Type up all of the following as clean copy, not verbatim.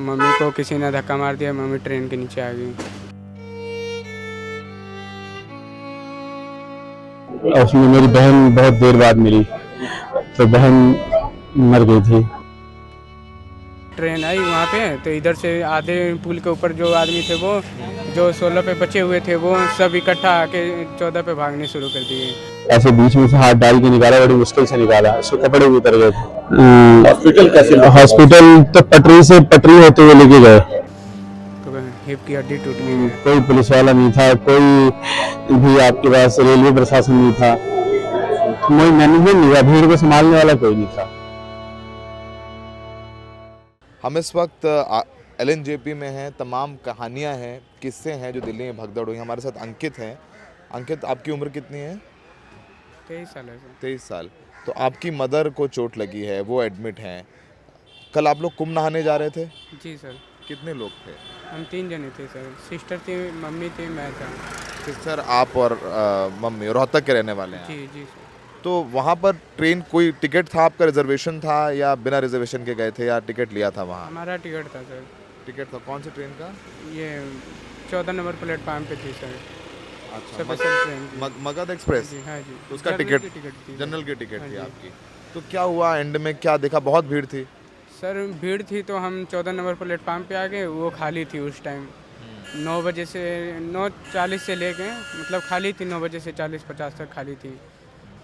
Mummy को किसी ने धक्का मार दिया, मम्मी ट्रेन के नीचे आ गई। उसमें मेरी बहन बहुत देर बाद मिली, तो बहन मर गई थी। ट्रेन आई वहाँ पे, तो इधर से आधे पुल के ऊपर जो आदमी थे वो, जो 16 पे बचे हुए थे, वो सब इकट्ठा आके 14 पे भागने शुरू कर दिए। ऐसे बीच में से हाथ डाल के निकाला, बड़ी मुश्किल से निकाला, उसके कपड़े भी उतर गए थे। हॉस्पिटल कैसे? हॉस्पिटल तो पटरी होते हुए लेके गए। तो हिप की हड्डी टूट गई है। कोई पुलिस वाला नहीं था, कोई भी आपके पास रेलवे प्रशासन नहीं था, कोई मैनेजमेंट नहीं था, भीड़ को संभालने वाला कोई नहीं था। हम इस वक्त LNJP में हैं। तमाम कहानियां हैं, किस्से हैं जो दिल्ली में भगदड़ हुई। हमारे साथ अंकित हैं। अंकित, आपकी उम्र कितनी है? 23 साल है सर। 23 साल। तो आपकी मदर को चोट लगी है, वो एडमिट हैं। कल आप लोग कुंभ नहाने जा रहे थे? जी सर। कितने लोग थे? हम 3 जने थे सर, सिस्टर थी, मम्मी थी, मैं था। सिस्टर, आप और मम्मी, रोहतक के रहने वाले हैं? जी जी सर। तो वहाँ पर ट्रेन, कोई टिकट था आपका, रिजर्वेशन था या बिना रिजर्वेशन के गए थे या टिकट लिया था वहाँ? हमारा टिकट था सर। टिकट था। कौन सी ट्रेन का? ये 14 नंबर प्लेटफार्म पे थी सर। अच्छा, स्पेशल ट्रेन थी। मगध एक्सप्रेस। जी हाँ जी। तो उसका जनरल टिकट, की टिकट थी। जनरल की टिकट हाँ थी जी। आपकी। तो क्या हुआ एंड में, क्या देखा? बहुत भीड़ थी। सर भीड़ थी तो हम 14 नंबर प्लेटफार्म पे आ गए, वो खाली थी उस टाइम। 9 बजे से 9:40 से ले गए, मतलब खाली थी 9 बजे से 40-50 तक खाली थी।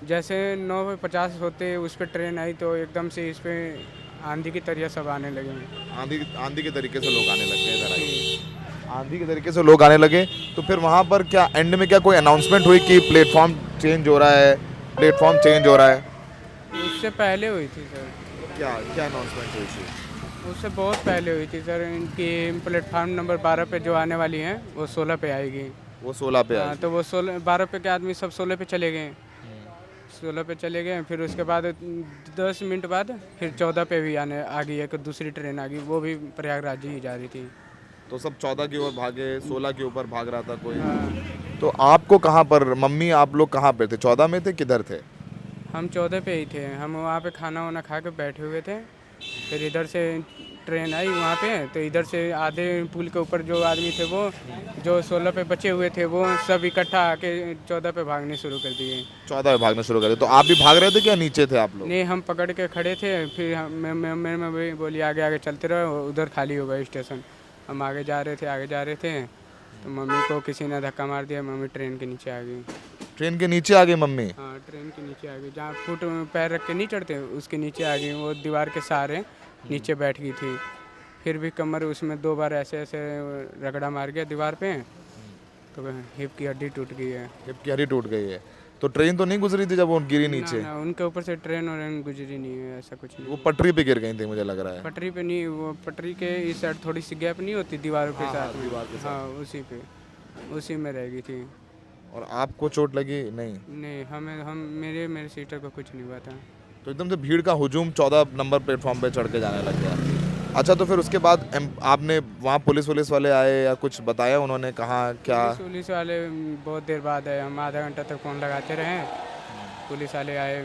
जैसे 9:50 होते उस पर ट्रेन आई तो एकदम से इस पे आंधी की तरह सब आने लगे। आंधी के तरीके से लोग आने लगे इधर आए। आंधी के तरीके से लोग आने लगे। तो फिर वहाँ पर क्या एंड में क्या कोई अनाउंसमेंट हुई कि प्लेटफॉर्म चेंज हो रहा है, प्लेटफॉर्म चेंज हो रहा है? उससे पहले हुई थी सर। क्या क्या अनाउंसमेंट हुई थी? उससे बहुत पहले हुई थी सर। इनकी प्लेटफार्म नंबर 12 पे जो आने वाली हैं वो 16 पे आएगी। वो 16 पे हाँ, आई। तो वो 12 पे के आदमी सब 16 पे चले गए। 16 पे चले गए, फिर उसके बाद 10 मिनट बाद फिर 14 पे भी आने आ गई, एक दूसरी ट्रेन आ गई, वो भी प्रयागराज ही जा रही थी। तो सब 14 की ओर भागे, 16 के ऊपर भाग रहा था कोई। हाँ, तो आपको कहाँ पर, मम्मी आप लोग कहाँ पे थे? 14 में थे, किधर थे? हम 14 पे ही थे। हम वहाँ पे खाना वाना खा के बैठे हुए थे। फिर इधर से ट्रेन आई वहाँ पे, तो इधर से आधे पुल के ऊपर जो आदमी थे वो, जो 16 पे बचे हुए थे, वो सब इकट्ठा आके 14 पे भागने शुरू कर दिए। 14 में भागना शुरू करे। तो आप भी भाग रहे थे क्या, नीचे थे आप लोग? नहीं, हम पकड़ के खड़े थे। फिर मैं भी बोली आगे आगे चलते रहो, उधर खाली होगा स्टेशन। हम आगे जा रहे थे तो मम्मी को किसी ने धक्का मार दिया, मम्मी ट्रेन के नीचे आ गई। ट्रेन के नीचे आ गई मम्मी? हाँ, ट्रेन के नीचे आ गई, जहाँ फुट पैर रख के नहीं चढ़ते उसके नीचे आ गई। वो दीवार के सहारे नीचे बैठ गई थी। फिर भी कमर उसमें 2 बार ऐसे ऐसे रगड़ा मार गया दीवार पे, तो हिप की हड्डी टूट गई है। हिप की हड्डी टूट गई है। तो ट्रेन तो नहीं गुजरी थी जब वो गिरी नीचे? ना, उनके ऊपर से ट्रेन और गुजरी नहीं है, ऐसा कुछ नहीं। वो पटरी पे गिर गई थी मुझे लग रहा है। पटरी पे नहीं, वो पटरी के इस साइड थोड़ी सी गैप नहीं होती दीवारों के साथ में, दीवार के साथ। हाँ उसी में रह गई थी। और आपको चोट लगी नहीं? नहीं, मेरे सिस्टर को कुछ नहीं हुआ था। तो एकदम से भीड़ का हुजूम 14 नंबर प्लेटफॉर्म पे चढ़ के जाने लग गया। अच्छा, तो फिर उसके बाद आपने वहाँ पुलिस वाले आए या कुछ बताया उन्होंने, कहा क्या? पुलिस वाले बहुत देर बाद आए। हम आधा घंटा तक फ़ोन लगाते रहे, पुलिस वाले आए,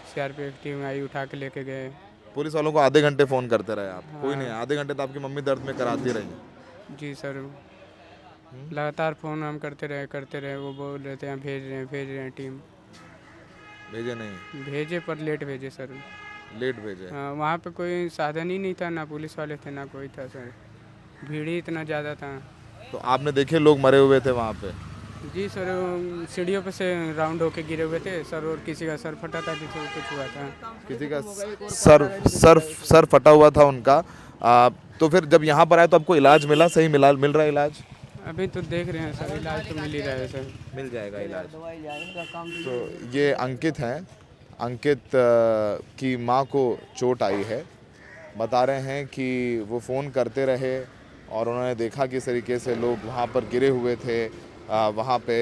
CRPF टीम आई, उठा के लेके गए। पुलिस वालों को आधे घंटे फ़ोन करते रहे आप? कोई नहीं, आधे घंटे तो आपकी मम्मी दर्द में कराती रही? जी सर, लगातार फ़ोन हम करते रहे। वो बोल रहे थे हम भेज रहे हैं टीम। भेजे नहीं? भेजे पर लेट भेजे सर। लेट भेजे? हाँ, वहाँ पे कोई साधन ही नहीं था, ना पुलिस वाले थे ना कोई था सर। भीड़ ही इतना ज़्यादा था। तो आपने देखे लोग मरे हुए थे वहाँ पे? जी सर, सीढ़ियों पे से राउंड होके गिरे हुए थे सर, और किसी का सर फटा था, किसी को कुछ हुआ था। किसी का सर फटा हुआ था उनका। तो फिर जब यहाँ पर आए तो आपको इलाज मिला? सही मिल रहा है इलाज? अभी तो देख रहे हैं सर, इलाज तो मिल ही रहा है सर। मिल जाएगा इलाज। तो ये अंकित हैं। अंकित की माँ को चोट आई है। बता रहे हैं कि वो फ़ोन करते रहे और उन्होंने देखा किस तरीके से लोग वहाँ पर गिरे हुए थे। वहाँ पे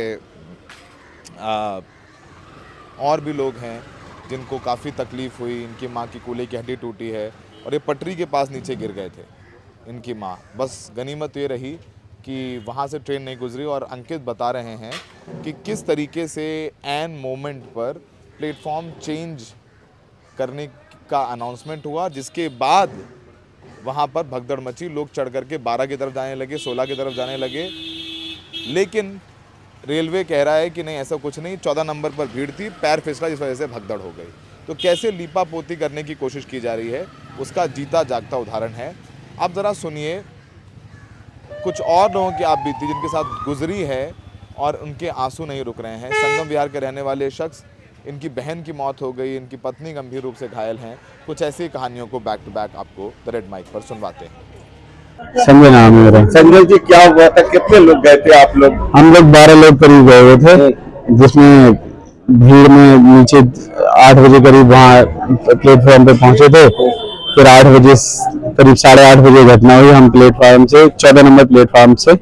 और भी लोग हैं जिनको काफ़ी तकलीफ़ हुई। इनकी माँ की कूल्हे की हड्डी टूटी है और ये पटरी के पास नीचे गिर गए थे इनकी माँ। बस गनीमत ये रही कि वहाँ से ट्रेन नहीं गुजरी। और अंकित बता रहे हैं कि किस तरीके से एन मोमेंट पर प्लेटफॉर्म चेंज करने का अनाउंसमेंट हुआ, जिसके बाद वहाँ पर भगदड़ मची, लोग चढ़ करके 12 की तरफ जाने लगे, 16 की तरफ जाने लगे, लेकिन रेलवे कह रहा है कि नहीं ऐसा कुछ नहीं, 14 नंबर पर भीड़ थी, पैर फिसला जिस वजह से भगदड़ हो गई। तो कैसे लीपा पोती करने की कोशिश की जा रही है उसका जीता जागता उदाहरण है। आप ज़रा सुनिए कुछ और लोगों की आप बीती जिनके साथ गुजरी है और उनके आंसू नहीं रुक रहे हैं। संगम विहार के रहने वाले शख्स, इनकी बहन की मौत हो गई, इनकी पत्नी गंभीर रूप से घायल हैं। कुछ ऐसी कहानियों को बैक टू बैक आपको द रेड माइक पर सुनवाते हैं। संजय नाम है मेरा। संजय जी, क्या हुआ था, कितने लोग गए थे आप लोग? हम लोग 12 लोग करीब गए हुए थे, जिसमें भीड़ में नीचे 8 बजे करीब वहाँ प्लेटफॉर्म पे पहुंचे थे। फिर 8 बजे करीब 8:30 बजे घटना हुई। हम प्लेटफॉर्म से 14 नंबर प्लेटफॉर्म से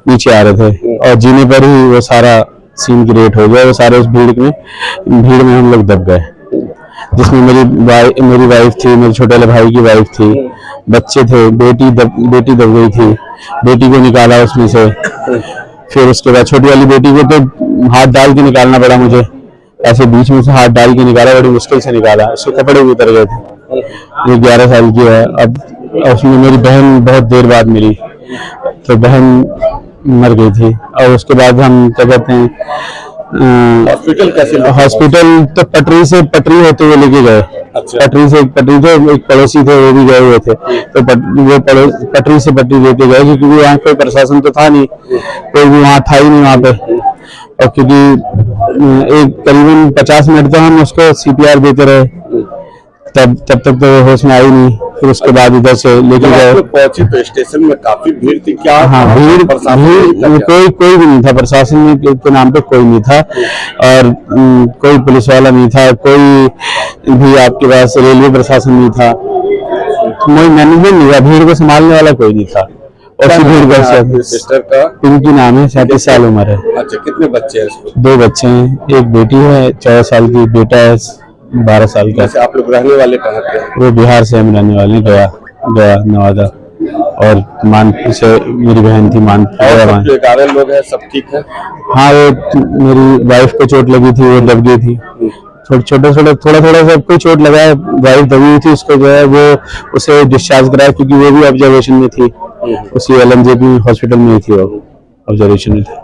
नीचे आ रहे थे और जीने पर ही वो सारा सीन क्रिएट हो गया। वो सारे उस भीड़ में हम लोग दब गए, जिसमें मेरी वाइफ थी, मेरे छोटे वाले भाई की वाइफ थी, बच्चे थे, बेटी दब गई थी, बेटी को निकाला उसमें से। फिर उसके बाद छोटी वाली बेटी को तो हाथ डाल के निकालना पड़ा मुझे, ऐसे बीच में से हाथ डाल के निकाला, बड़ी मुश्किल से निकाला। उसके कपड़े भी उतर गए थे। ये 11 साल की है। अब उसमें मेरी बहन बहुत देर बाद मिली, तो बहन मर गई थी। और उसके बाद हम क्या कहते हैं, हॉस्पिटल कैसे? हॉस्पिटल तो पटरी होते हुए लेके गए। अच्छा। पटरी से एक पड़ोसी थे, वो भी गए हुए थे, तो वो पटरी से पटरी लेके गए, क्योंकि वहाँ कोई प्रशासन तो था नहीं, कोई भी वहाँ था ही नहीं वहाँ पे। और क्योंकि एक करीबन 50 मिनट तो हम उसको CPR देते रहे, तब तक तो वो होश में आई नहीं। फिर उसके बाद इधर से लेके गए। पहुंचे तो स्टेशन में काफी भीड़ थी क्या? हाँ, भीड़ कोई भी नहीं था, प्रशासन के नाम पे कोई नहीं था, और कोई पुलिस वाला नहीं था, कोई भी आपके पास रेलवे प्रशासन नहीं था, कोई मैनेजमेंट नहीं था, भीड़ को संभालने वाला कोई नहीं था। और भीड़ सिस्टर का पिंकी नाम है, 37 साल उम्र है। अच्छा, कितने बच्चे हैं इसको? 2 बच्चे हैं, एक बेटी है 14 साल की, बेटा है 12 साल का। वैसे आप लोग रहने वाले कहाँ के हैं? वो बिहार से हम रहने वाले, गया नवादा। और मानपुर से मेरी बहन थी, मानपुर। 11 लोग हैं, सब ठीक है? हाँ, वो मेरी वाइफ को चोट लगी थी, वो दब गई थी। थोड़ा सबको चोट लगा है। वाइफ दबी हुई थी, उसको जो है वो उसे डिस्चार्ज कराया, क्योंकि वो भी ऑब्जर्वेशन में थी, उसी LMJP हॉस्पिटल में थी, वो ऑब्जर्वेशन में थी।